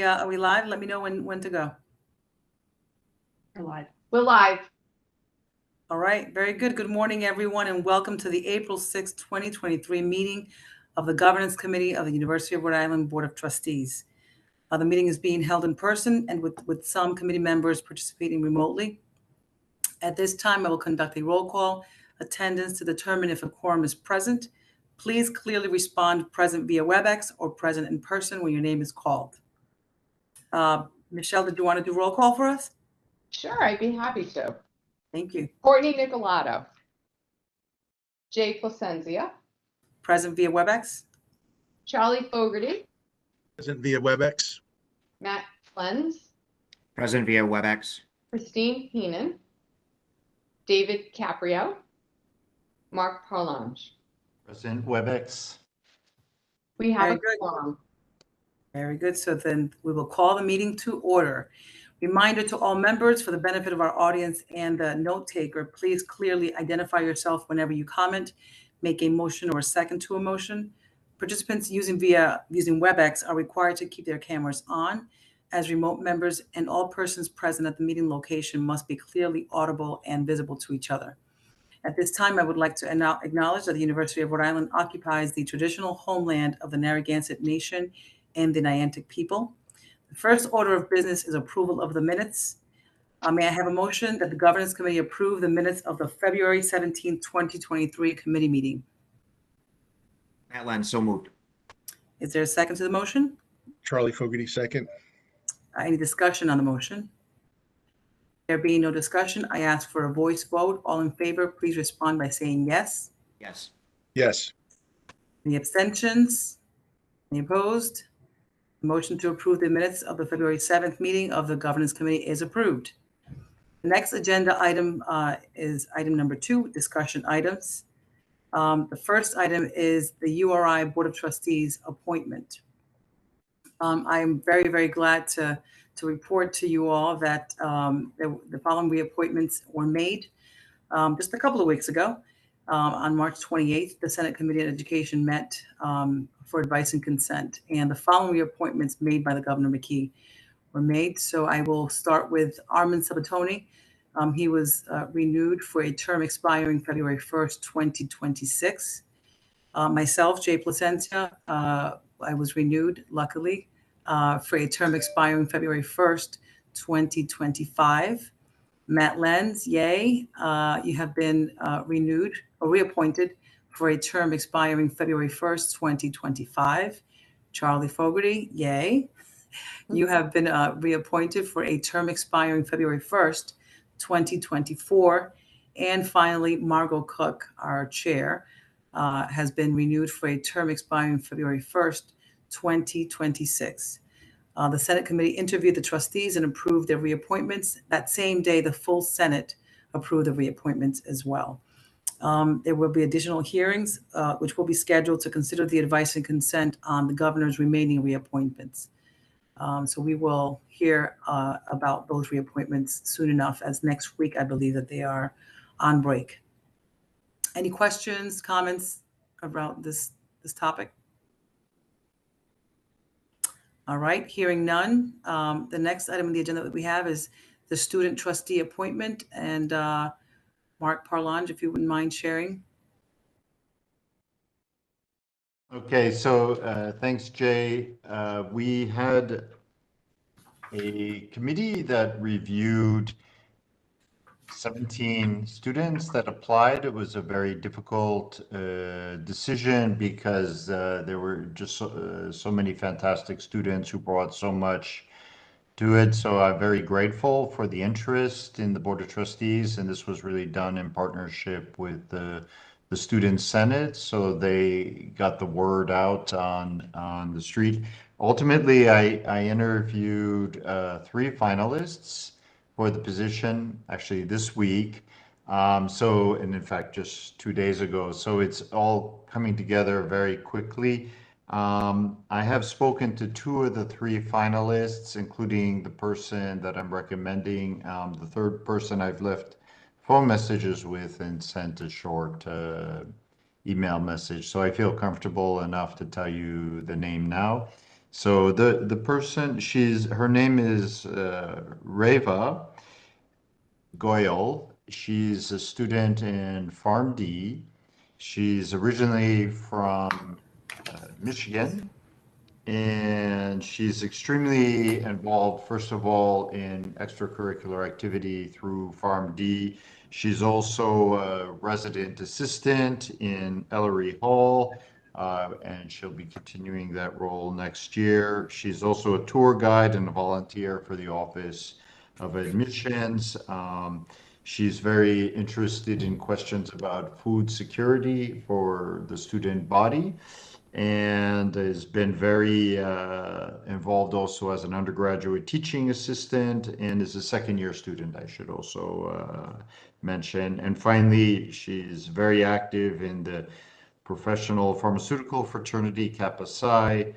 Are we live? Let me know when to go. We're live. We're live. All right, very good. Good morning, everyone, and welcome to the April 6, 2023 meeting of the Governance Committee of the University of Rhode Island Board of Trustees. The meeting is being held in person and with some committee members participating remotely. At this time, I will conduct a roll call attendance to determine if a quorum is present. Please clearly respond present via WebEx or present in person when your name is called. Michelle, did you want to do roll call for us? Sure, I'd be happy to. Thank you. Courtney Nicolato. Jay Placenzia. Present via WebEx. Charlie Fogarty. Present via WebEx. Matt Lenz. Present via WebEx. Christine Heenan. David Caprio. Mark Parlange. Present WebEx. We have Very a good. quorum. Very good. So then we will call the meeting to order. Reminder to all members, for the benefit of our audience and the note taker, please clearly identify yourself whenever you comment, make a motion or a second to a motion. Participants using WebEx are required to keep their cameras on as remote members, and all persons present at the meeting location must be clearly audible and visible to each other. At this time, I would like to acknowledge that the University of Rhode Island occupies the traditional homeland of the Narragansett Nation and the Niantic people. The first order of business is approval of the minutes. May I have a motion that the Governance Committee approve the minutes of the February 17, 2023 committee meeting? Matt Lenz, so moved. Is there a second to the motion? Charlie Fogarty, second. Any discussion on the motion? There being no discussion, I ask for a voice vote. All in favor, please respond by saying yes. Yes. Yes. Any abstentions? Any opposed? The motion to approve the minutes of the February 7th meeting of the Governance Committee is approved. The next agenda item is item number 2, discussion items. The first item is the URI Board of Trustees appointment. I'm very, very glad to report to you all that the following reappointments were made just a couple of weeks ago. On March 28th, the Senate Committee on Education met for advice and consent, and the following reappointments made by the Governor McKee were made. So I will start with Armin Sabatoni. He was renewed for a term expiring February 1st, 2026. Myself, Jay Placencia, I was renewed, luckily, for a term expiring February 1st, 2025. Matt Lenz, yay, you have been renewed or reappointed for a term expiring February 1st, 2025. Charlie Fogarty, yay, you have been reappointed for a term expiring February 1st, 2024. And finally, Margot Cook, our chair, has been renewed for a term expiring February 1st, 2026. The Senate Committee interviewed the trustees and approved their reappointments. That same day, the full Senate approved the reappointments as well. There will be additional hearings, which will be scheduled to consider the advice and consent on the governor's remaining reappointments. So we will hear about those reappointments soon enough, as next week I believe that they are on break. Any questions, comments about this topic? All right, hearing none. The next item on the agenda that we have is the student trustee appointment. And Mark Parlange, if you wouldn't mind sharing. Okay, so thanks, Jay. We had a committee that reviewed 17 students that applied. It was a very difficult decision because there were just so many fantastic students who brought so much to it. So I'm very grateful for the interest in the Board of Trustees, and this was really done in partnership with the Student Senate. So they got the word out on the street. Ultimately, I interviewed 3 finalists for the position, actually this week. And in fact, just 2 days ago. So it's all coming together very quickly. I have spoken to 2 of the 3 finalists, including the person that I'm recommending. The third person I've left phone messages with and sent a short email message. So I feel comfortable enough to tell you the name now. So the person, her name is Reva Goyle. She's a student in Farm D. She's originally from Michigan, and she's extremely involved, first of all, in extracurricular activity through Farm D. She's also a resident assistant in Ellery Hall, and she'll be continuing that role next year. She's also a tour guide and a volunteer for the Office of Admissions. She's very interested in questions about food security for the student body, and has been very involved also as an undergraduate teaching assistant, and is a second-year student, I should also mention. And finally, she's very active in the professional pharmaceutical fraternity, Kappa Psi,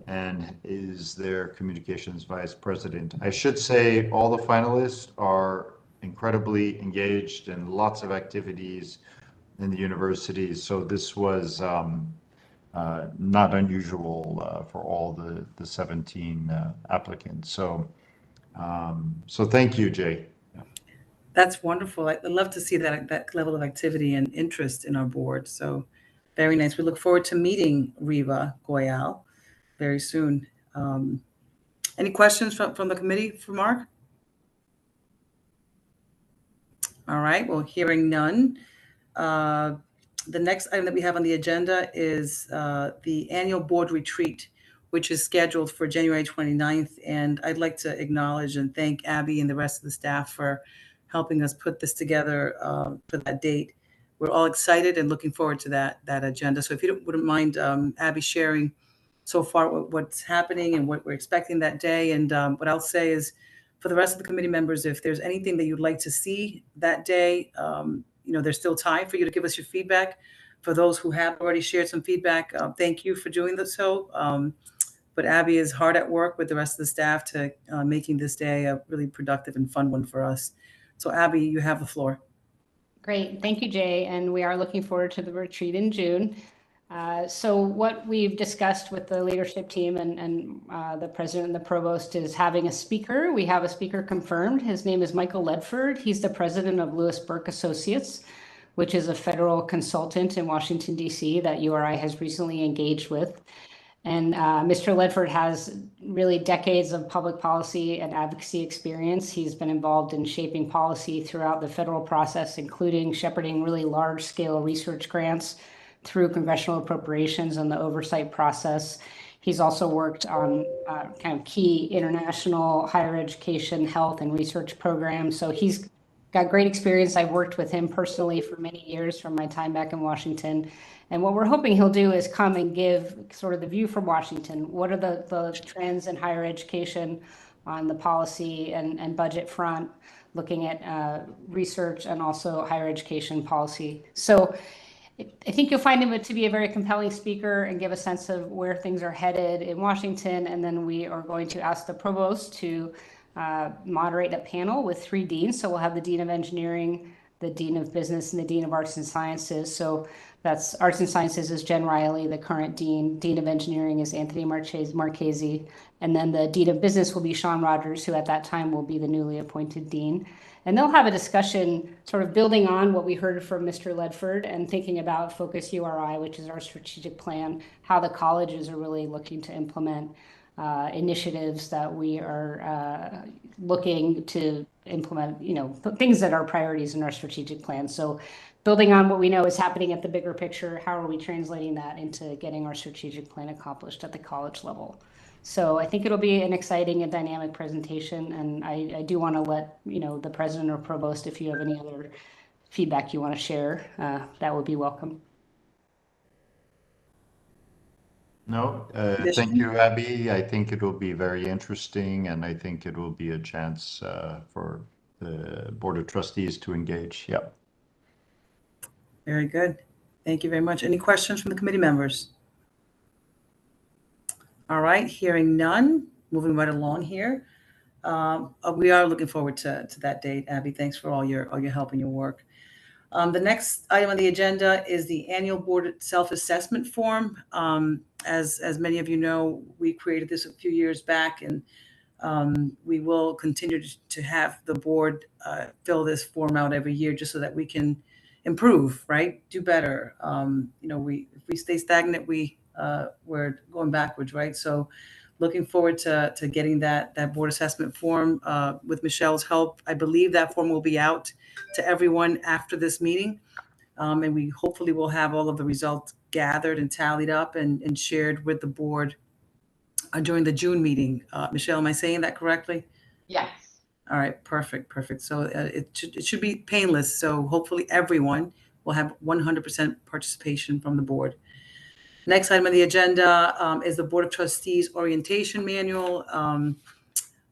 and is their communications vice president. I should say all the finalists are incredibly engaged in lots of activities in the university. So this was not unusual for all the 17 applicants. So thank you, Jay. That's wonderful. I love to see that level of activity and interest in our board. So very nice. We look forward to meeting Reva Goyal very soon. Any questions from the committee for Mark? All right. Well, hearing none. The next item that we have on the agenda is the annual board retreat, which is scheduled for January 29th. And I'd like to acknowledge and thank Abby and the rest of the staff for helping us put this together for that date. We're all excited and looking forward to that agenda. So if you wouldn't mind, Abby, sharing so far what's happening and what we're expecting that day. And what I'll say is, for the rest of the committee members, if there's anything that you'd like to see that day, there's still time for you to give us your feedback. For those who have already shared some feedback, thank you for doing this. But Abby is hard at work with the rest of the staff to making this day a really productive and fun one for us. So Abby, you have the floor. Great. Thank you, Jay. And we are looking forward to the retreat in June. So what we've discussed with the leadership team and the president and the provost is having a speaker. We have a speaker confirmed. His name is Michael Ledford. He's the president of Lewis Burke Associates, which is a federal consultant in Washington, D.C. that URI has recently engaged with. And Mr. Ledford has really decades of public policy and advocacy experience. He's been involved in shaping policy throughout the federal process, including shepherding really large-scale research grants through congressional appropriations and the oversight process. He's also worked on kind of key international higher education, health, and research programs. So he's got great experience. I've worked with him personally for many years from my time back in Washington. And what we're hoping he'll do is come and give sort of the view from Washington. What are the trends in higher education on the policy and budget front, looking at research and also higher education policy. So I think you'll find him to be a very compelling speaker and give a sense of where things are headed in Washington. And then we are going to ask the provost to moderate a panel with 3 deans. So we'll have the Dean of Engineering, the Dean of Business, and the Dean of Arts and Sciences. So that's Arts and Sciences is Jen Riley, the current dean. Dean of Engineering is Anthony Marchese. And then the Dean of Business will be Sean Rogers, who at that time will be the newly appointed dean. And they'll have a discussion sort of building on what we heard from Mr. Ledford and thinking about Focus URI, which is our strategic plan, how the colleges are really looking to implement initiatives that we are looking to implement, things that are priorities in our strategic plan. So building on what we know is happening at the bigger picture, how are we translating that into getting our strategic plan accomplished at the college level? So I think it'll be an exciting and dynamic presentation. And I do want to let, the president or provost, if you have any other feedback you want to share, that would be welcome. No, thank you, Abby. I think it will be very interesting, and I think it will be a chance for the Board of Trustees to engage. Yeah. Very good. Thank you very much. Any questions from the committee members? All right, hearing none, moving right along here. We are looking forward to that date, Abby. Thanks for all your help and your work. The next item on the agenda is the annual board self-assessment form. As many of you know, we created this a few years back, and we will continue to have the board fill this form out every year just so that we can improve, right? Do better. If we stay stagnant, we're going backwards, right? So looking forward to getting that board assessment form with Michelle's help. I believe that form will be out to everyone after this meeting. And we hopefully will have all of the results gathered and tallied up and shared with the board during the June meeting. Michelle, am I saying that correctly? Yes. All right, perfect. So it should be painless. So hopefully everyone will have 100% participation from the board. Next item on the agenda is the Board of Trustees orientation manual.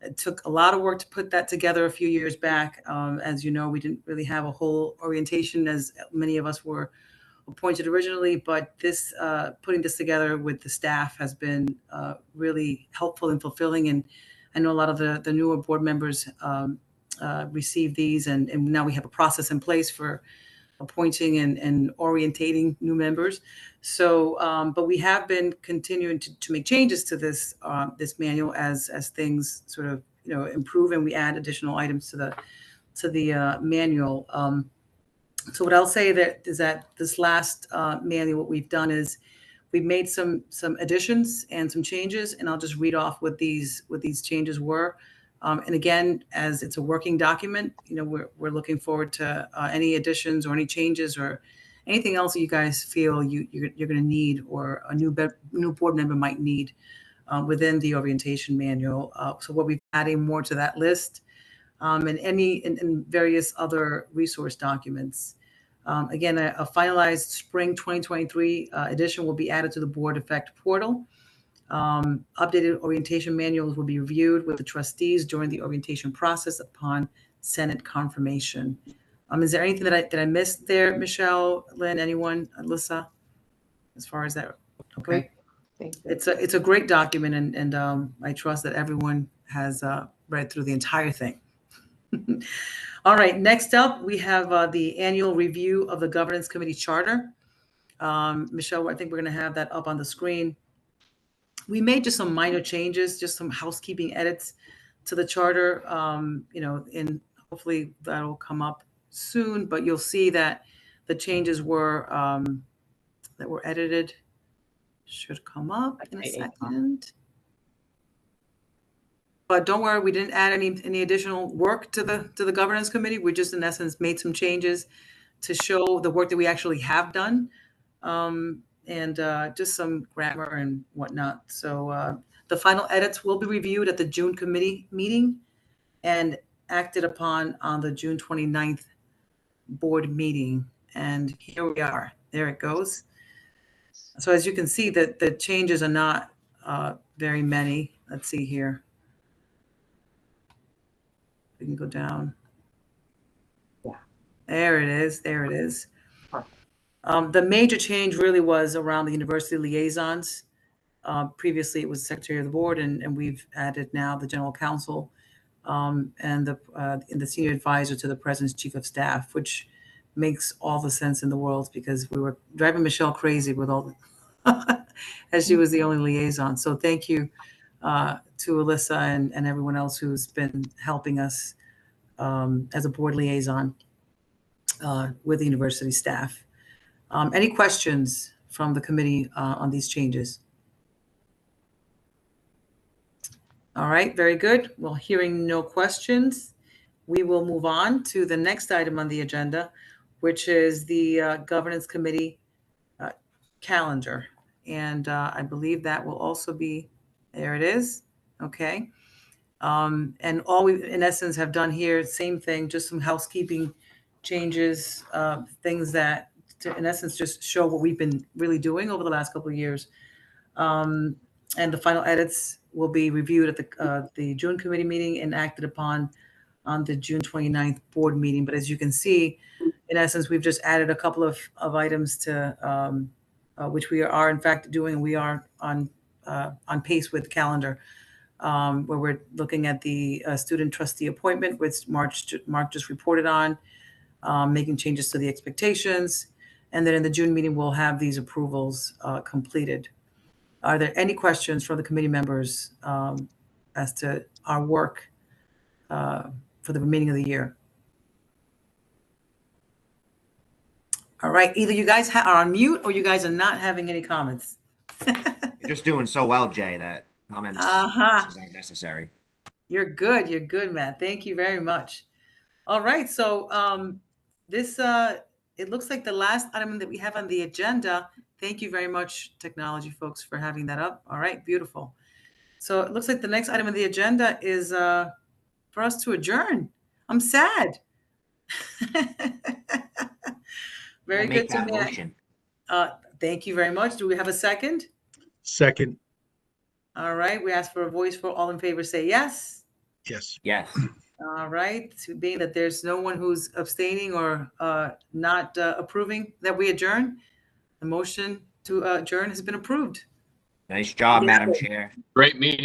It took a lot of work to put that together a few years back. As you know, we didn't really have a whole orientation as many of us were appointed originally, but this putting this together with the staff has been really helpful and fulfilling. And I know a lot of the newer board members receive these, and now we have a process in place for appointing and orientating new members. So, but we have been continuing to make changes to this manual as things sort of improve, and we add additional items to the manual. So what I'll say is that this last manual, what we've done is we've made some additions and some changes, and I'll just read off what these changes were. And again, as it's a working document, we're looking forward to any additions or any changes or anything else that you guys feel you're going to need or a new board member might need within the orientation manual. So what we've adding more to that list, and various other resource documents. Again, a finalized spring 2023 edition will be added to the Board Effect portal. Updated orientation manuals will be reviewed with the trustees during the orientation process upon Senate confirmation. Is there anything that I missed there, Michelle, Lynn, anyone, Alyssa, as far as that? Okay. It's a great document, and I trust that everyone has read through the entire thing. All right, next up, we have the annual review of the Governance Committee Charter. Michelle, I think we're going to have that up on the screen. We made just some minor changes, just some housekeeping edits to the charter, and hopefully that'll come up soon, but you'll see that the changes that were edited should come up in a second. But don't worry, we didn't add any additional work to the governance committee. We just, in essence, made some changes to show the work that we actually have done, and just some grammar and whatnot. So the final edits will be reviewed at the June committee meeting and acted upon on the June 29th board meeting. And here we are. There it goes. So as you can see, that the changes are not very many. Let's see here. We can go down. Yeah. There it is. The major change really was around the university liaisons. Previously, it was the secretary of the board, and we've added now the general counsel and the senior advisor to the president's chief of staff, which makes all the sense in the world because we were driving Michelle crazy with all as she was the only liaison. So thank you to Alyssa and everyone else who's been helping us as a board liaison with the university staff. Any questions from the committee on these changes? All right, very good. Well, hearing no questions, we will move on to the next item on the agenda, which is the governance committee calendar. And I believe that will also be, there it is. Okay. And all we, in essence, have done here, same thing, just some housekeeping changes, things that, in essence, just show what we've been really doing over the last couple of years. And the final edits will be reviewed at the June committee meeting and acted upon on the June 29th board meeting. But as you can see, in essence, we've just added a couple of items to which we are in fact doing. We are on pace with the calendar. Where we're looking at the student trustee appointment, which Mark just reported on. making changes to the expectations. And then in the June meeting, we'll have these approvals completed. Are there any questions from the committee members as to our work for the remaining of the year? All right, either you guys are on mute or you guys are not having any comments. You're just doing so well, Jay, that comments Uh-huh. aren't necessary. You're good, Matt. Thank you very much. All right, so this it looks like the last item that we have on the agenda. Thank you very much, technology folks, for having that up. All right, beautiful. So it looks like the next item on the agenda is for us to adjourn. I'm sad. Very I'll good make to that me. motion. Thank you very much. Do we have a second? Second, All right, we ask for a voice for all in favor, say yes. yes. Yes. All right, being that there's no one who's abstaining or not approving that we adjourn, the motion to adjourn has been approved. Nice job, Madam Chair. Great meeting.